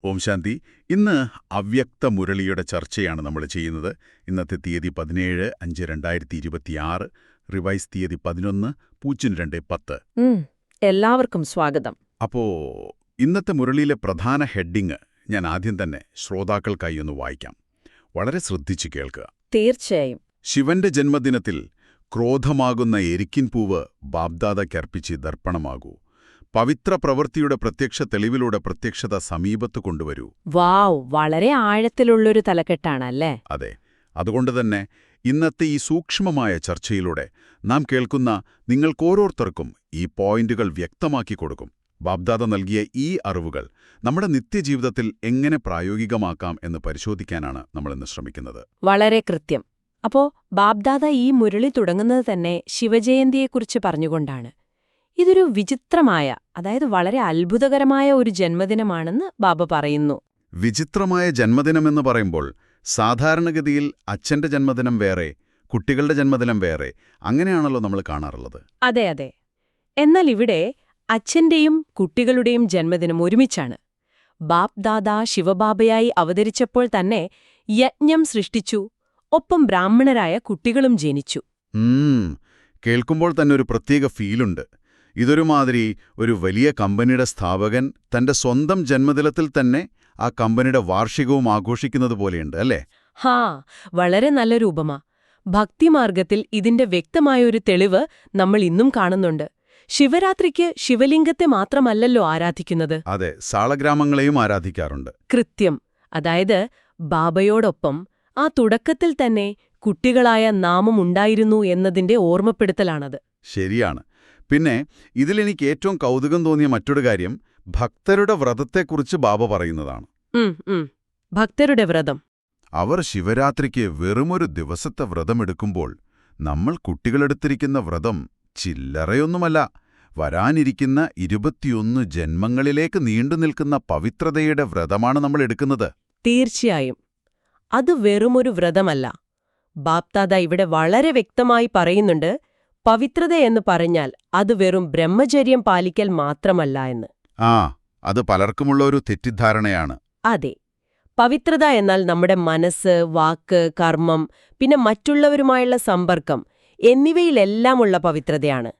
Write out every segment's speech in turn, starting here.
ഓം ശാന്തി. ഇന്ന് അവ്യക്ത മുരളിയുടെ ചർച്ചയാണ് നമ്മൾ ചെയ്യുന്നത്. ഇന്നത്തെ തീയതി 17/5/2026, റിവൈസ് തീയതി 11/02/10. എല്ലാവർക്കും സ്വാഗതം. അപ്പോ ഇന്നത്തെ മുരളിയിലെ പ്രധാന ഹെഡിങ് ഞാൻ ആദ്യം തന്നെ ശ്രോതാക്കൾക്കായി ഒന്ന് വായിക്കാം. വളരെ ശ്രദ്ധിച്ചു കേൾക്കുക. തീർച്ചയായും. ശിവന്റെ ജന്മദിനത്തിൽ ക്രോധമാകുന്ന എരിക്കിൻ പൂവ് ബാബ്ദാദയ്ക്കർപ്പിച്ച് ദർപ്പണമാകൂ. പവിത്ര പ്രവൃത്തിയുടെ പ്രത്യക്ഷ തെളിവിലൂടെ പ്രത്യക്ഷത സമീപത്ത് കൊണ്ടുവരൂ. വാവ്, വളരെ ആഴത്തിലുള്ളൊരു തലക്കെട്ടാണല്ലേ? അതെ. അതുകൊണ്ടുതന്നെ ഇന്നത്തെ ഈ സൂക്ഷ്മമായ ചർച്ചയിലൂടെ നാം കേൾക്കുന്ന നിങ്ങൾക്കോരോരുത്തർക്കും ഈ പോയിന്റുകൾ വ്യക്തമാക്കി കൊടുക്കും. ബാബ്ദാദ നൽകിയ ഈ അറിവുകൾ നമ്മുടെ നിത്യജീവിതത്തിൽ എങ്ങനെ പ്രായോഗികമാക്കാം എന്ന് പരിശോധിക്കാനാണ് നമ്മളിന്ന് ശ്രമിക്കുന്നത്. വളരെ കൃത്യം. അപ്പോ ബാബ്ദാദ ഈ മുരളി തുടങ്ങുന്നത് തന്നെ ശിവജയന്തിയെക്കുറിച്ച് പറഞ്ഞുകൊണ്ടാണ്. ഇതൊരു വിചിത്രമായ, അതായത് വളരെ അത്ഭുതകരമായ ഒരു ജന്മദിനമാണെന്ന് ബാബ പറയുന്നു. വിചിത്രമായ ജന്മദിനമെന്ന് പറയുമ്പോൾ സാധാരണഗതിയിൽ അച്ഛന്റെ ജന്മദിനം വേറെ, കുട്ടികളുടെ ജന്മദിനം വേറെ, അങ്ങനെയാണല്ലോ നമ്മൾ കാണാറുള്ളത്. അതെ അതെ. എന്നാൽ ഇവിടെ അച്ഛന്റെയും കുട്ടികളുടെയും ജന്മദിനം ഒരുമിച്ചാണ്. ബാപ്ദാദ ശിവബാബയായി അവതരിച്ചപ്പോൾ തന്നെ യജ്ഞം സൃഷ്ടിച്ചു, ഒപ്പം ബ്രാഹ്മണരായ കുട്ടികളും ജനിച്ചു. കേൾക്കുമ്പോൾ തന്നെ ഒരു പ്രത്യേക ഫീലുണ്ട്. ഇതൊരുമാതിരി ഒരു വലിയ കമ്പനിയുടെ സ്ഥാപകൻ തന്റെ സ്വന്തം ജന്മദിനത്തിൽ തന്നെ ആ കമ്പനിയുടെ വാർഷികവും ആഘോഷിക്കുന്നത് പോലെയുണ്ട്, അല്ലേ? ഹാ, വളരെ നല്ലൊരു ഉപമ. ഭക്തിമാർഗത്തിൽ ഇതിന്റെ വ്യക്തമായൊരു തെളിവ് നമ്മൾ ഇന്നും കാണുന്നുണ്ട്. ശിവരാത്രിക്ക് ശിവലിംഗത്തെ മാത്രമല്ലല്ലോ ആരാധിക്കുന്നത്. അതെ, സാളഗ്രാമങ്ങളെയും ആരാധിക്കാറുണ്ട്. കൃത്യം. അതായത് ബാബയോടൊപ്പം ആ തുടക്കത്തിൽ തന്നെ കുട്ടികളായ നാമം ഉണ്ടായിരുന്നു എന്നതിന്റെ ഓർമ്മപ്പെടുത്തലാണത്. ശരിയാണ്. പിന്നെ ഇതിലെനിക്ക് ഏറ്റവും കൗതുകം തോന്നിയ മറ്റൊരു കാര്യം ഭക്തരുടെ വ്രതത്തെക്കുറിച്ച് ബാബ പറയുന്നതാണ്. ഭക്തരുടെ വ്രതം. അവർ ശിവരാത്രിക്ക് വെറുമൊരു ദിവസത്തെ വ്രതമെടുക്കുമ്പോൾ നമ്മൾ കുട്ടികളെടുത്തിരിക്കുന്ന വ്രതം ചില്ലറയൊന്നുമല്ല. വരാനിരിക്കുന്ന 21 ജന്മങ്ങളിലേക്ക് നീണ്ടുനിൽക്കുന്ന പവിത്രതയുടെ വ്രതമാണ് നമ്മൾ എടുക്കുന്നത്. തീർച്ചയായും. അത് വെറുമൊരു വ്രതമല്ല. ബാപ്ദാദ ഇവിടെ വളരെ വ്യക്തമായി പറയുന്നുണ്ട്, പവിത്രതയെന്ന് പറഞ്ഞാൽ അത് വെറും ബ്രഹ്മചര്യം പാലിക്കൽ മാത്രമല്ല എന്ന്. അത് പലർക്കുമുള്ള ഒരു തെറ്റിദ്ധാരണയാണ്. അതെ. പവിത്രത എന്നാൽ നമ്മുടെ മനസ്സ്, വാക്ക്, കർമ്മം, പിന്നെ മറ്റുള്ളവരുമായുള്ള സമ്പർക്കം എന്നിവയിലെല്ലാമുള്ള പവിത്രതയാണ്.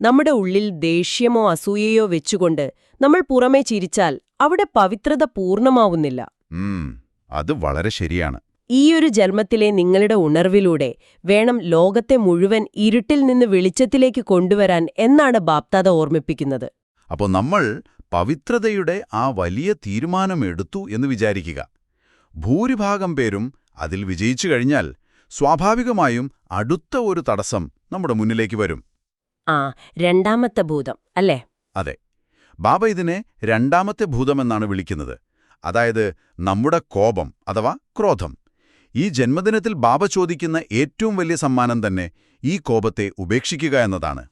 നമ്മുടെ ഉള്ളിൽ ദേഷ്യമോ അസൂയയോ വെച്ചുകൊണ്ട് നമ്മൾ പുറമേ ചിരിച്ചാൽ അവിടെ പവിത്രത പൂർണ്ണമാവുന്നില്ല. അത് വളരെ ശരിയാണ്. ഈയൊരു ജന്മത്തിലെ നിങ്ങളുടെ ഉണർവിലൂടെ വേണം ലോകത്തെ മുഴുവൻ ഇരുട്ടിൽ നിന്ന് വെളിച്ചത്തിലേക്ക് കൊണ്ടുവരാൻ എന്നാണ് ബാപ്ദാദ ഓർമ്മിപ്പിക്കുന്നത്. അപ്പോൾ നമ്മൾ പവിത്രതയുടെ ആ വലിയ തീരുമാനമെടുത്തു എന്ന് വിചാരിക്കുക. ഭൂരിഭാഗം പേരും അതിൽ വിജയിച്ചു കഴിഞ്ഞാൽ സ്വാഭാവികമായും അടുത്ത ഒരു തടസ്സം നമ്മുടെ മുന്നിലേക്ക് വരും. രണ്ടാമത്തെ ഭൂതം, അല്ലേ? അതെ. ബാബ ഇതിനെ രണ്ടാമത്തെ ഭൂതമെന്നാണ് വിളിക്കുന്നത്. അതായത് നമ്മുടെ കോപം അഥവാ ക്രോധം. ഈ ജന്മദിനത്തിൽ ബാബ ചോദിക്കുന്ന ഏറ്റവും വലിയ സമ്മാനം തന്നെ ഈ കോപത്തെ ഉപേക്ഷിക്കുക എന്നതാണ്.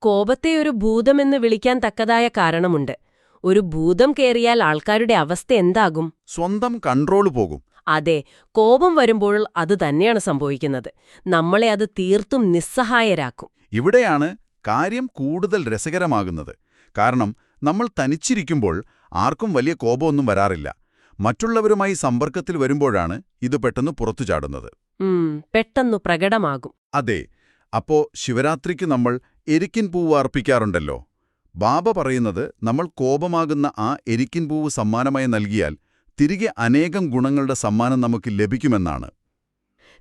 കോപത്തെ ഒരു ഭൂതമെന്ന് വിളിക്കാൻ തക്കതായ കാരണമുണ്ട്. ഒരു ഭൂതം കേറിയാൽ ആൾക്കാരുടെ അവസ്ഥ എന്താകും? സ്വന്തം കൺട്രോൾ പോകും. അതെ, കോപം വരുമ്പോൾ അത് തന്നെയാണ് സംഭവിക്കുന്നത്. നമ്മളെ അത് തീർത്തും നിസ്സഹായരാക്കും. ഇവിടെയാണ് കാര്യം കൂടുതൽ രസകരമാകുന്നത്. കാരണം നമ്മൾ തനിച്ചിരിക്കുമ്പോൾ ആർക്കും വലിയ കോപമൊന്നും വരാറില്ല. മറ്റുള്ളവരുമായി സമ്പർക്കത്തിൽ വരുമ്പോഴാണ് ഇത് പെട്ടെന്ന് പുറത്തു ചാടുന്നത്. പെട്ടെന്നു പ്രകടമാകും. അതെ. അപ്പോ ശിവരാത്രിക്ക് നമ്മൾ എരിക്കിൻ പൂവ് അർപ്പിക്കാറുണ്ടല്ലോ. ബാബ പറയുന്നത് നമ്മൾ കോപമാകുന്ന ആ എരിക്കിൻ പൂവ് സമ്മാനമായി നൽകിയാൽ തിരികെ അനേകം ഗുണങ്ങളുടെ സമ്മാനം നമുക്ക് ലഭിക്കുമെന്നാണ്.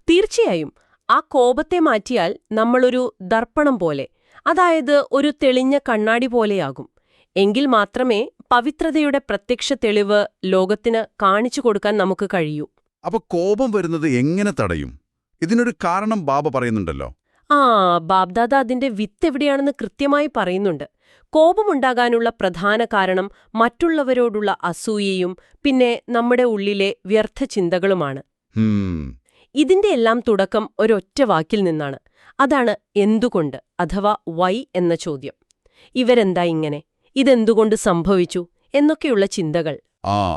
തീർച്ചയായും. ആ കോപത്തെ മാറ്റിയാൽ നമ്മളൊരു ദർപ്പണം പോലെ, അതായത് ഒരു തെളിഞ്ഞ കണ്ണാടി പോലെയാകും. എങ്കിൽ മാത്രമേ പവിത്രതയുടെ പ്രത്യക്ഷ തെളിവ് ലോകത്തിന് കാണിച്ചു കൊടുക്കാൻ നമുക്ക് കഴിയൂ. അപ്പൊ കോപം വരുന്നത് എങ്ങനെ തടയും? ഇതിനൊരു കാരണം ബാബ പറയുന്നുണ്ടല്ലോ. ബാബ്ദാദ അതിന്റെ വിത്ത് എവിടെയാണെന്ന് കൃത്യമായി പറയുന്നുണ്ട്. കോപമുണ്ടാകാനുള്ള പ്രധാന കാരണം മറ്റുള്ളവരോടുള്ള അസൂയയും പിന്നെ നമ്മുടെ ഉള്ളിലെ വ്യർത്ഥ ചിന്തകളുമാണ്. ഇതിന്റെ എല്ലാം തുടക്കം ഒരൊറ്റ വാക്കിൽ നിന്നാണ്. അതാണ് എന്തുകൊണ്ട് അഥവാ വൈ എന്ന ചോദ്യം. ഇവരെന്താ ഇങ്ങനെ? ഇതെന്തുകൊണ്ട് സംഭവിച്ചു എന്നൊക്കെയുള്ള ചിന്തകൾ.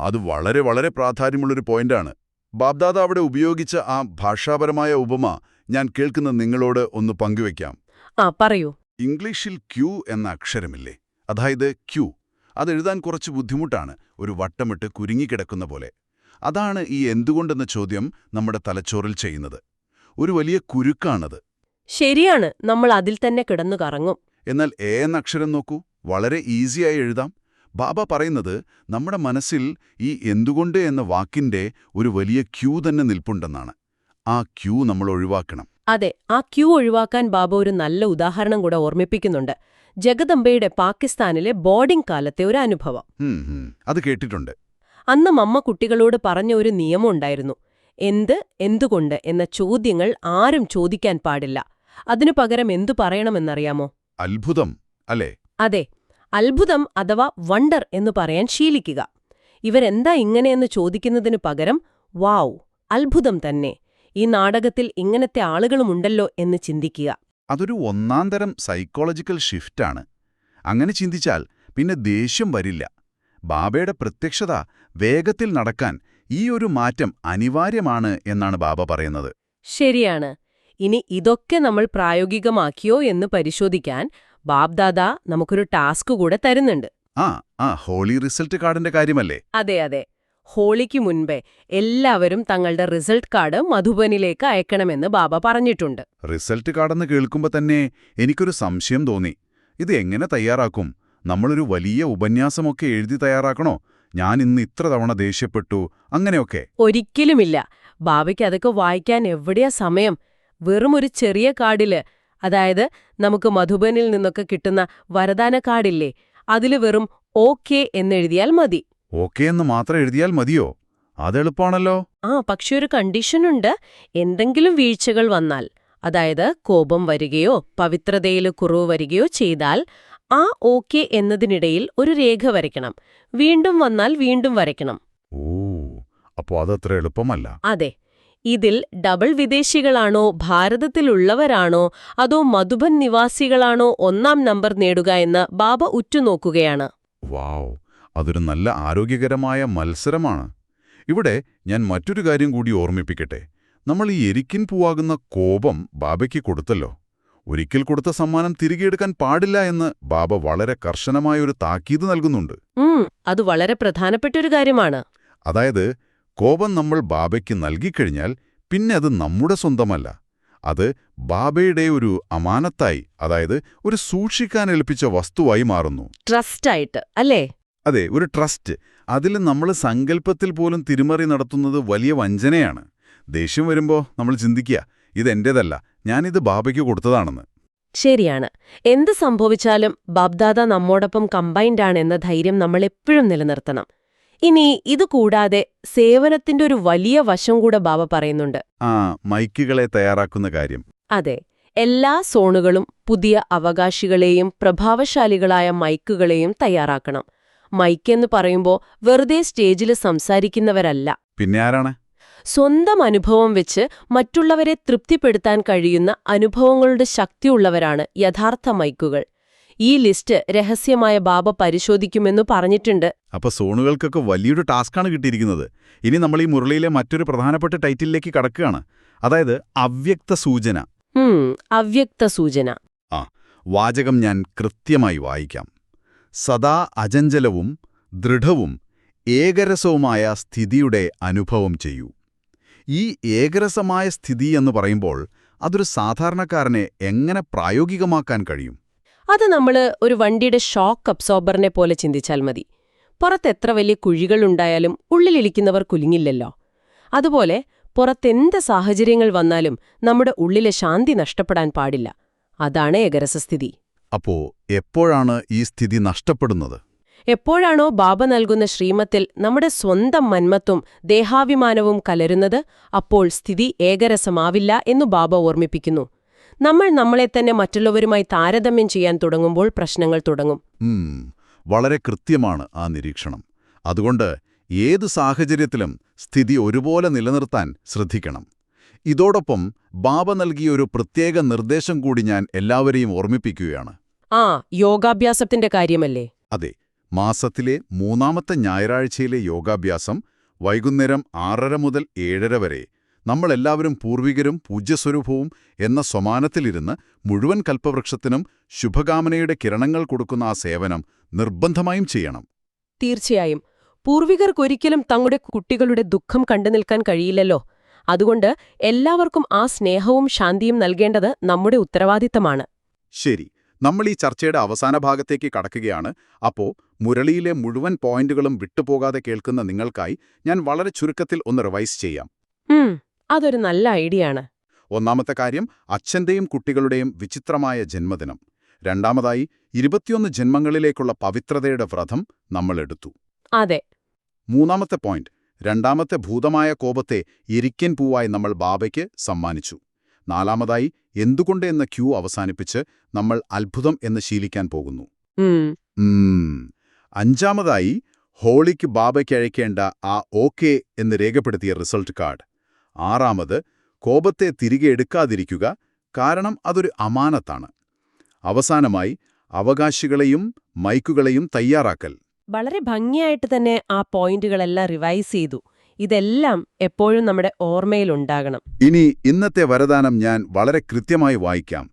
അത് വളരെ വളരെ പ്രാധാന്യമുള്ളൊരു പോയിന്റാണ്. ബാബ്ദാദ അവിടെ ഉപയോഗിച്ച ആ ഭാഷാപരമായ ഉപമ ഞാൻ കേൾക്കുന്ന നിങ്ങളോട് ഒന്ന് പങ്കുവയ്ക്കാം. പറയൂ. ഇംഗ്ലീഷിൽ ക്യൂ എന്ന അക്ഷരമില്ലേ, അതായത് ക്യൂ, അതെഴുതാൻ കുറച്ച് ബുദ്ധിമുട്ടാണ്. ഒരു വട്ടമിട്ട് കുരുങ്ങിക്കിടക്കുന്ന പോലെ. അതാണ് ഈ എന്തുകൊണ്ടെന്ന ചോദ്യം നമ്മുടെ തലച്ചോറിൽ ചെയ്യുന്നത്. ഒരു വലിയ കുരുക്കാണത്. ശരിയാണ്, നമ്മൾ അതിൽ തന്നെ കിടന്നു കറങ്ങും. എന്നാൽ എന്ന അക്ഷരം നോക്കൂ, വളരെ ഈസിയായി എഴുതാം. ബാബ പറയുന്നത് നമ്മുടെ മനസ്സിൽ ഈ എന്തുകൊണ്ട് എന്ന വാക്കിന്റെ ഒരു വലിയ ക്യൂ തന്നെ നിൽപ്പുണ്ടെന്നാണ്. ആ ക്യൂ നമ്മൾ ഒഴിവാക്കണം. അതെ, ആ ക്യൂ ഒഴിവാക്കാൻ ബാബ ഒരു നല്ല ഉദാഹരണം കൂടെ ഓർമ്മിപ്പിക്കുന്നുണ്ട്. ജഗദംബയുടെ പാകിസ്ഥാനിലെ ബോർഡിംഗ് കാലത്തെ ഒരു അനുഭവം. അത് കേട്ടിട്ടുണ്ട്. അന്ന് മമ്മ കുട്ടികളോട് പറഞ്ഞ ഒരു നിയമമുണ്ടായിരുന്നു. എന്തുകൊണ്ട് എന്ന ചോദ്യങ്ങൾ ആരും ചോദിക്കാൻ പാടില്ല. അതിനു പകരം എന്തു പറയണമെന്നറിയാമോ? അത്ഭുതം, അല്ലേ? അതെ, അത്ഭുതം അഥവാ വണ്ടർ എന്നു പറയാൻ ശീലിക്കുക. ഇവരെന്താ ഇങ്ങനെയെന്ന് ചോദിക്കുന്നതിനു പകരം വാവ്, അത്ഭുതം തന്നെ, ഈ നാടകത്തിൽ ഇങ്ങനത്തെ ആളുകളുമുണ്ടല്ലോ എന്ന് ചിന്തിക്കുക. അതൊരു ഒന്നാന്തരം സൈക്കോളജിക്കൽ ഷിഫ്റ്റാണ്. അങ്ങനെ ചിന്തിച്ചാൽ പിന്നെ ദേഷ്യം വരില്ല. ബാബയുടെ പ്രത്യക്ഷത വേഗത്തിൽ നടക്കാൻ ഈ ഒരു മാറ്റം അനിവാര്യമാണ് എന്നാണ് ബാബ പറയുന്നത്. ശരിയാണ്. ഇനി ഇതൊക്കെ നമ്മൾ പ്രായോഗികമാക്കിയോ എന്ന് പരിശോധിക്കാൻ ബാബ്ദാദ നമുക്കൊരു ടാസ്ക് കൂടെ തരുന്നുണ്ട്. ഹോളി റിസൾട്ട് കാർഡിന്റെ കാര്യമല്ലേ? അതെ. ഹോളിക്ക് മുൻപേ എല്ലാവരും തങ്ങളുടെ റിസൾട്ട് കാർഡ് മധുബനിലേക്ക് അയക്കണമെന്ന് ബാബ പറഞ്ഞിട്ടുണ്ട്. റിസൾട്ട് കാർഡെന്ന് കേൾക്കുമ്പോൾ തന്നെ എനിക്കൊരു സംശയം തോന്നി. ഇത് എങ്ങനെ തയ്യാറാക്കും? നമ്മളൊരു വലിയ ഉപന്യാസമൊക്കെ എഴുതി തയ്യാറാക്കണോ? ഞാൻ ഇന്ന് ഇത്ര തവണ ദേഷ്യപ്പെട്ടു, അങ്ങനെയൊക്കെ? ഒരിക്കലുമില്ല. ബാബയ്ക്ക് അതൊക്കെ വായിക്കാൻ എവിടെയാ സമയം? വെറും ഒരു ചെറിയ കാർഡില്, അതായത് നമുക്ക് മധുബനിൽ നിന്നൊക്കെ കിട്ടുന്ന വരദാന കാർഡില്ലേ, അതില് വെറും ഓക്കെ എന്നെഴുതിയാൽ മതി. ഓക്കെ എന്ന് മാത്രം എഴുതിയാൽ മതിയോ? അതെളുപ്പാണല്ലോ. പക്ഷെ ഒരു കണ്ടീഷനുണ്ട്. എന്തെങ്കിലും വീഴ്ചകൾ വന്നാൽ, അതായത് കോപം വരികയോ പവിത്രതയിൽ കുറവ് വരികയോ ചെയ്താൽ ആ ഓക്കെ എന്നതിനിടയിൽ ഒരു രേഖ വരയ്ക്കണം. വീണ്ടും വന്നാൽ വീണ്ടും വരയ്ക്കണം. അപ്പോ അതത്ര എളുപ്പമല്ല. അതെ. ഇതിൽ ഡബിൾ വിദേശികളാണോ, ഭാരതത്തിലുള്ളവരാണോ, അതോ മധുബൻ നിവാസികളാണോ ഒന്നാം നമ്പർ നേടുക എന്ന് ബാബ ഉറ്റുനോക്കുകയാണ്. വാവ്, അതൊരു നല്ല ആരോഗ്യകരമായ മത്സരമാണ്. ഇവിടെ ഞാൻ മറ്റൊരു കാര്യം കൂടി ഓർമ്മിപ്പിക്കട്ടെ. നമ്മൾ ഈ എരിക്കിൻ പൂവാകുന്ന കോപം ബാബയ്ക്ക് കൊടുത്തല്ലോ. ഒരിക്കൽ കൊടുത്ത സമ്മാനം തിരികെ എടുക്കാൻ പാടില്ല എന്ന് ബാബ വളരെ കർശനമായൊരു താക്കീത് നൽകുന്നുണ്ട്. അത് വളരെ പ്രധാനപ്പെട്ടൊരു കാര്യമാണ്. അതായത് കോപം നമ്മൾ ബാബയ്ക്ക് നൽകിക്കഴിഞ്ഞാൽ പിന്നെ അത് നമ്മുടെ സ്വന്തമല്ല. അത് ബാബയുടെ ഒരു അമാനത്തായി, അതായത് ഒരു സൂക്ഷിക്കാൻ ഏൽപ്പിച്ച വസ്തുവായി മാറുന്നു. ട്രസ്റ്റായിട്ട്, അല്ലേ? അതെ, ഒരു ട്രസ്റ്റ്. അതിൽ നമ്മൾ സങ്കല്പത്തിൽ പോലും തിരിമറി നടത്തുന്നത് വലിയ വഞ്ചനയാണ്. ദേഷ്യം വരുമ്പോൾ നമ്മൾ ചിന്തിക്കുക, ഇതെന്റേതല്ല, ഞാനിത് ബാബയ്ക്ക് കൊടുത്തതാണെന്ന്. ശരിയാണ്. എന്ത് സംഭവിച്ചാലും ബാബ്ദാദ നമ്മോടൊപ്പം കമ്പൈൻഡാണ് എന്ന ധൈര്യം നമ്മൾ എപ്പോഴും നിലനിർത്തണം. ഇനി ഇതുകൂടാതെ സേവനത്തിന്റെ ഒരു വലിയ വശം കൂടെ ബാബ പറയുന്നുണ്ട്. മൈക്കുകളെ തയ്യാറാക്കുന്ന കാര്യം. അതെ, എല്ലാ സോണുകളും പുതിയ അവകാശികളെയും പ്രഭാവശാലികളായ മൈക്കുകളെയും തയ്യാറാക്കണം. മൈക്കെന്ന് പറയുമ്പോൾ വെറുതെ സ്റ്റേജിൽ സംസാരിക്കുന്നവരല്ല. പിന്നെ ആരാണ്? സ്വന്തം അനുഭവം വെച്ച് മറ്റുള്ളവരെ തൃപ്തിപ്പെടുത്താൻ കഴിയുന്ന അനുഭവങ്ങളുടെ ശക്തിയുള്ളവരാണ് യഥാർത്ഥ മൈക്കുകൾ. ഈ ലിസ്റ്റ് രഹസ്യമായ ബാബ പരിശോധിക്കുമെന്ന് പറഞ്ഞിട്ടുണ്ട്. അപ്പൊ സോണുകൾക്കൊക്കെ വലിയൊരു ടാസ്ക്കാണ് കിട്ടിയിരിക്കുന്നത്. ഇനി നമ്മൾ ഈ മുരളിയിലെ മറ്റൊരു പ്രധാനപ്പെട്ട ടൈറ്റിലേക്ക് കടക്കുകയാണ്. അതായത് അവ്യക്ത സൂചന. അവ്യക്ത സൂചന. വാചകം ഞാൻ കൃത്യമായി വായിക്കാം. സദാ അചഞ്ചലവും ദൃഢവും ഏകരസവുമായ സ്ഥിതിയുടെ അനുഭവം ചെയ്യൂ. ഈ ഏകരസമായ സ്ഥിതി എന്ന് പറയുമ്പോൾ അതൊരു സാധാരണക്കാരനെ എങ്ങനെ പ്രായോഗികമാക്കാൻ കഴിയും? അത് നമ്മൾ ഒരു വണ്ടിയുടെ ഷോക്ക് അബ്സോർബറിനെ പോലെ ചിന്തിച്ചാൽ മതി. പുറത്തെത്ര വലിയ കുഴികളുണ്ടായാലും ഉള്ളിലിരിക്കുന്നവർ കുലുങ്ങില്ലല്ലോ. അതുപോലെ പുറത്തെന്ത് സാഹചര്യങ്ങൾ വന്നാലും നമ്മുടെ ഉള്ളിലെ ശാന്തി നഷ്ടപ്പെടാൻ പാടില്ല. അതാണ് ഏകരസസ്ഥിതി. അപ്പോ എപ്പോഴാണ് ഈ സ്ഥിതി നഷ്ടപ്പെടുന്നത്? എപ്പോഴാണോ ബാബ നൽകുന്ന ശ്രീമത്തിൽ നമ്മുടെ സ്വന്തം മന്മത്വം ദേഹാഭിമാനവും കലരുന്നത്, അപ്പോൾ സ്ഥിതി ഏകരസമാവില്ല എന്നു ബാബ ഓർമ്മിപ്പിക്കുന്നു. നമ്മൾ നമ്മളെ തന്നെ മറ്റുള്ളവരുമായി താരതമ്യം ചെയ്യാൻ തുടങ്ങുമ്പോൾ പ്രശ്നങ്ങൾ തുടങ്ങും. വളരെ കൃത്യമാണ് ആ നിരീക്ഷണം. അതുകൊണ്ട് ഏതു സാഹചര്യത്തിലും സ്ഥിതി ഒരുപോലെ നിലനിർത്താൻ ശ്രദ്ധിക്കണം. ഇതോടൊപ്പം ബാബ നൽകിയ ഒരു പ്രത്യേക നിർദ്ദേശം കൂടി ഞാൻ എല്ലാവരെയും ഓർമ്മിപ്പിക്കുകയാണ്. യോഗാഭ്യാസത്തിന്റെ കാര്യമല്ലേ? അതെ, മാസത്തിലെ 3-ാമത്തെ ഞായറാഴ്ചയിലെ യോഗാഭ്യാസം വൈകുന്നേരം 6:30 മുതൽ 7:30 വരെ നമ്മളെല്ലാവരും പൂർവികരും പൂജ്യസ്വരൂപവും എന്ന സമാനത്തിലിരുന്ന് മുഴുവൻ കൽപ്പവൃക്ഷത്തിനും ശുഭകാമനയുടെ കിരണങ്ങൾ കൊടുക്കുന്ന ആ സേവനം നിർബന്ധമായും ചെയ്യണം. തീർച്ചയായും. പൂർവികർക്കൊരിക്കലും തങ്ങളുടെ കുട്ടികളുടെ ദുഃഖം കണ്ടു നിൽക്കാൻ കഴിയില്ലല്ലോ. അതുകൊണ്ട് എല്ലാവർക്കും ആ സ്നേഹവും ശാന്തിയും നൽകേണ്ടത് നമ്മുടെ ഉത്തരവാദിത്തമാണ്. ശരി, നമ്മൾ ഈ ചർച്ചയുടെ അവസാന ഭാഗത്തേക്ക് കടക്കുകയാണ്. അപ്പോ മുരളിയിലെ മുഴുവൻ പോയിന്റുകളും വിട്ടുപോകാതെ കേൾക്കുന്ന നിങ്ങൾക്കായി ഞാൻ വളരെ ചുരുക്കത്തിൽ ഒന്ന് റിവൈസ് ചെയ്യാം. അതൊരു നല്ല ഐഡിയ ആണ്. ഒന്നാമത്തെ കാര്യം അച്ഛന്റെയും കുട്ടികളുടെയും വിചിത്രമായ ജന്മദിനം. രണ്ടാമതായി 21 ജന്മങ്ങളിലേക്കുള്ള പവിത്രതയുടെ വ്രതം നമ്മൾ എടുത്തു. അതെ. മൂന്നാമത്തെ പോയിന്റ്, രണ്ടാമത്തെ ഭൂതമായ കോപത്തെ എരിക്കൻ പൂവായി നമ്മൾ ബാബയ്ക്ക് സമ്മാനിച്ചു. നാലാമതായി എന്തുകൊണ്ട് എന്ന ക്യൂ അവസാനിപ്പിച്ച് നമ്മൾ അത്ഭുതം എന്ന് ശീലിക്കാൻ പോകുന്നു. അഞ്ചാമതായി ഹോളിക്ക് ബാബയ്ക്ക് അയക്കേണ്ട ആ ഓക്കെ എന്ന് രേഖപ്പെടുത്തിയ റിസൾട്ട് കാർഡ്. ആറാമത് കോപത്തെ തിരികെ എടുക്കാതിരിക്കുക, കാരണം അതൊരു അമാനത്താണ്. അവസാനമായി അവകാശികളെയും മൈക്കുകളെയും തയ്യാറാക്കൽ. വളരെ ഭംഗിയായിട്ട് തന്നെ ആ പോയിന്റുകളെല്ലാം റിവൈസ് ചെയ്തു. ഇതെല്ലാം എപ്പോഴും നമ്മുടെ ഓർമ്മയിലുണ്ടാകണം. ഇനി ഇന്നത്തെ വരദാനം ഞാൻ വളരെ കൃത്യമായി വായിക്കാം.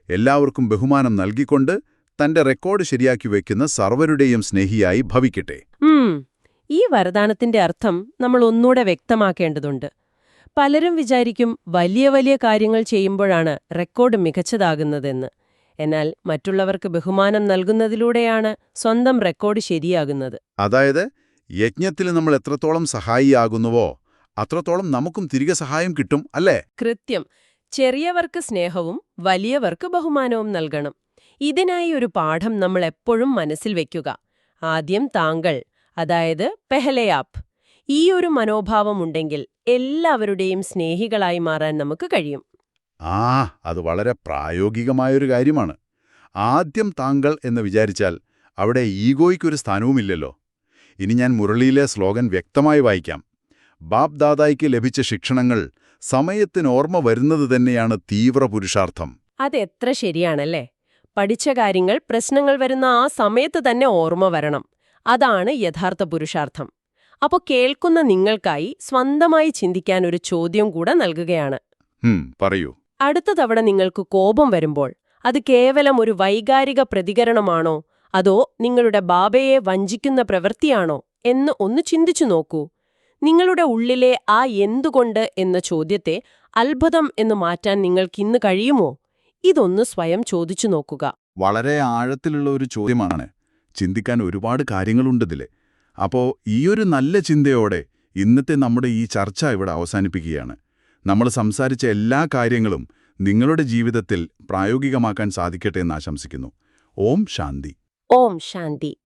എല്ലാവർക്കും ബഹുമാനം നൽകിക്കൊണ്ട് തന്റെ റെക്കോർഡ് ശരിയാക്കി വയ്ക്കുന്ന സർവരുടെയും സ്നേഹിയായി ഭവിക്കട്ടെ. ഈ വരദാനത്തിന്റെ അർത്ഥം നമ്മൾ ഒന്നുകൂടെ വ്യക്തമാക്കേണ്ടതുണ്ട്. പലരും വിചാരിക്കും വലിയ വലിയ കാര്യങ്ങൾ ചെയ്യുമ്പോഴാണ് റെക്കോർഡ് മികച്ചതാകുന്നതെന്ന്. എന്നാൽ മറ്റുള്ളവർക്ക് ബഹുമാനം നൽകുന്നതിലൂടെയാണ് സ്വന്തം റെക്കോർഡ് ശരിയാകുന്നത്. അതായത് യജ്ഞത്തിൽ നമ്മൾ എത്രത്തോളം സഹായിയാകുന്നുവോ അത്രത്തോളം നമുക്കും തിരികെ സഹായം കിട്ടും, അല്ലേ? കൃത്യം. ചെറിയവർക്ക് സ്നേഹവും വലിയവർക്ക് ബഹുമാനവും നൽകണം. ഇതിനായി ഒരു പാഠം നമ്മൾ എപ്പോഴും മനസ്സിൽ വെക്കുക. ആദ്യം താങ്കൾ, അതായത് പെഹലയാപ്പ്. ഈ ഒരു മനോഭാവമുണ്ടെങ്കിൽ എല്ലാവരുടെയും സ്നേഹികളായി മാറാൻ നമുക്ക് കഴിയും. അത് വളരെ പ്രായോഗികമായൊരു കാര്യമാണ്. ആദ്യം താങ്കൾ എന്ന് വിചാരിച്ചാൽ അവിടെ ഈഗോയ്ക്കൊരു സ്ഥാനവുമില്ലല്ലോ. ഇനി ഞാൻ മുരളിയിലെ സ്ലോഗൻ വ്യക്തമായി വായിക്കാം. ബാപ് ദാദായ്ക്ക് ലഭിച്ച ശിക്ഷണങ്ങൾ സമയത്തിന് ഓർമ്മ വരുന്നത് തന്നെയാണ് തീവ്ര പുരുഷാർത്ഥം. അതെത്ര ശരിയാണല്ലേ. പഠിച്ച കാര്യങ്ങൾ പ്രശ്നങ്ങൾ വരുന്ന ആ സമയത്ത് തന്നെ ഓർമ്മ വരണം. അതാണ് യഥാർത്ഥ പുരുഷാർത്ഥം. അപ്പോൾ കേൾക്കുന്ന നിങ്ങൾക്കായി സ്വന്തമായി ചിന്തിക്കാൻ ഒരു ചോദ്യം കൂടെ നൽകുകയാണ്. പറയൂ. അടുത്ത തവണ നിങ്ങൾക്ക് കോപം വരുമ്പോൾ അത് കേവലം ഒരു വൈകാരിക പ്രതികരണമാണോ അതോ നിങ്ങളുടെ ബാബയെ വഞ്ചിക്കുന്ന പ്രവൃത്തിയാണോ എന്ന് ഒന്ന് ചിന്തിച്ചു നോക്കൂ. നിങ്ങളുടെ ഉള്ളിലെ ആ എന്തുകൊണ്ട് എന്ന ചോദ്യത്തെ അത്ഭുതം എന്ന് മാറ്റാൻ നിങ്ങൾക്കിന്ന് കഴിയുമോ? ഇതൊന്ന് സ്വയം ചോദിച്ചു നോക്കുക. വളരെ ആഴത്തിലുള്ള ഒരു ചോദ്യമാണ്. ചിന്തിക്കാൻ ഒരുപാട് കാര്യങ്ങളുണ്ടതില്. അപ്പോൾ ഈയൊരു നല്ല ചിന്തയോടെ ഇന്നത്തെ നമ്മുടെ ഈ ചർച്ച ഇവിടെ അവസാനിപ്പിക്കുകയാണ്. നമ്മൾ സംസാരിച്ച എല്ലാ കാര്യങ്ങളും നിങ്ങളുടെ ജീവിതത്തിൽ പ്രായോഗികമാക്കാൻ സാധിക്കട്ടെ എന്ന് ആശംസിക്കുന്നു. ഓം ശാന്തി. ഓം ശാന്തി.